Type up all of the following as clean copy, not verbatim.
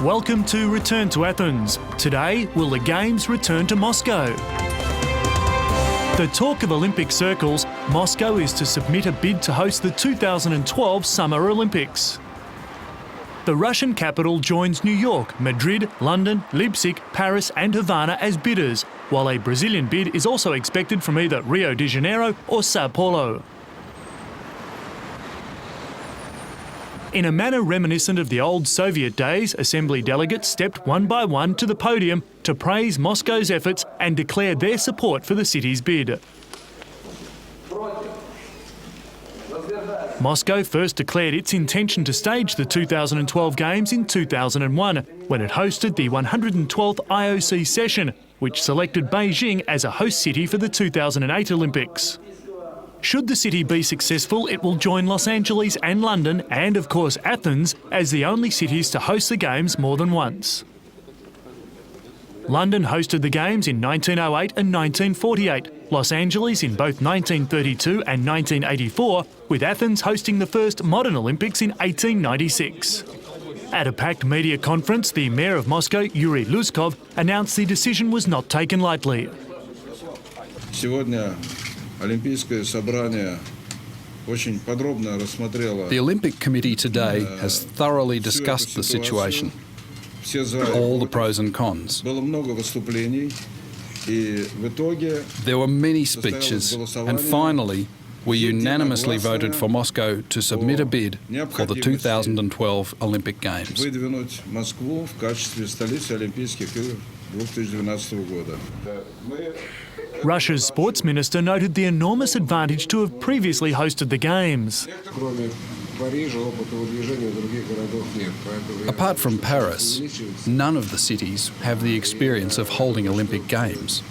Welcome to Return to Athens. Today, will the Games return to Moscow? The talk of Olympic circles, Moscow is to submit a bid to host the 2012 Summer Olympics. The Russian capital joins New York, Madrid, London, Leipzig, Paris and Havana as bidders, while a Brazilian bid is also expected from either Rio de Janeiro or Sao Paulo. In a manner reminiscent of the old Soviet days, Assembly delegates stepped one by one to the podium to praise Moscow's efforts and declare their support for the city's bid. Moscow first declared its intention to stage the 2012 Games in 2001, when it hosted the 112th IOC session, which selected Beijing as a host city for the 2008 Olympics. Should the city be successful, it will join Los Angeles and London and, of course, Athens as the only cities to host the Games more than once. London hosted the Games in 1908 and 1948, Los Angeles in both 1932 and 1984, with Athens hosting the first modern Olympics in 1896. At a packed media conference, the mayor of Moscow, Yuri Luzkov, announced the decision was not taken lightly. The Olympic Committee today has thoroughly discussed the situation, all the pros and cons. There were many speeches, and finally, we unanimously voted for Moscow to submit a bid for the 2012 Olympic Games. Russia's sports minister noted the enormous advantage to have previously hosted the Games. Apart from Paris, none of the cities have the experience of holding Olympic Games.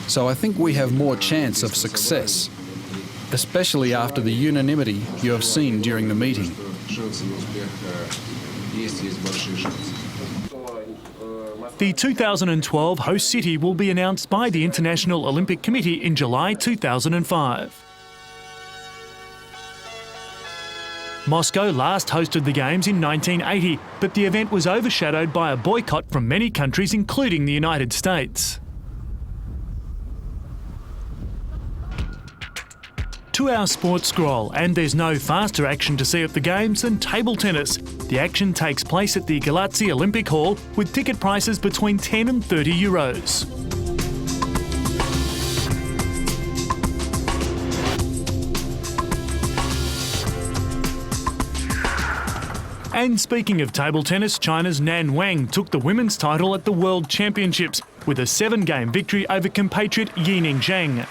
So I think we have more chance of success, especially after the unanimity you have seen during the meeting. The 2012 host city will be announced by the International Olympic Committee in July 2005. Moscow last hosted the Games in 1980, but the event was overshadowed by a boycott from many countries, including the United States. 2-hour sports scroll, and there's no faster action to see at the Games than table tennis. The action takes place at the Galatsi Olympic Hall with ticket prices between 10 and 30 euros. And speaking of table tennis, China's Nan Wang took the women's title at the World Championships with a 7-game victory over compatriot Yining Zhang.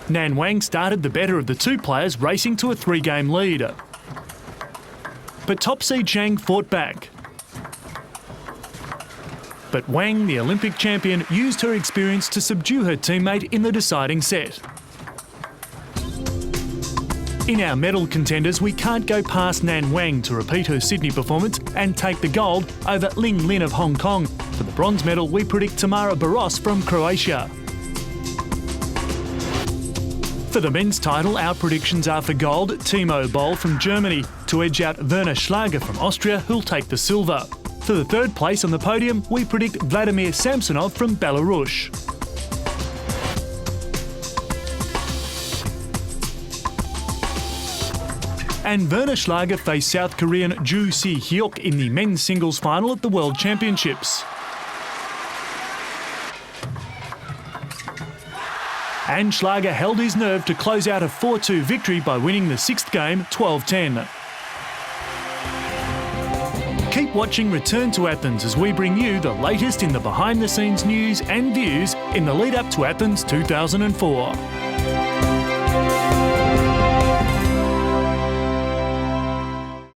Nan Wang started the better of the two players, racing to a 3-game lead. But top seed Zhang fought back. But Wang, the Olympic champion, used her experience to subdue her teammate in the deciding set. In our medal contenders, we can't go past Nan Wang to repeat her Sydney performance and take the gold over Ling Lin of Hong Kong. For the bronze medal, we predict Tamara Baros from Croatia. For the men's title, our predictions are for gold, Timo Boll from Germany, to edge out Werner Schlager from Austria, who'll take the silver. For the third place on the podium, we predict Vladimir Samsonov from Belarus. And Werner Schlager faced South Korean Joo Si-hyuk in the men's singles final at the World Championships. And Schlager held his nerve to close out a 4-2 victory by winning the 6th game 12-10. Keep watching Return to Athens as we bring you the latest in the behind-the-scenes news and views in the lead-up to Athens 2004.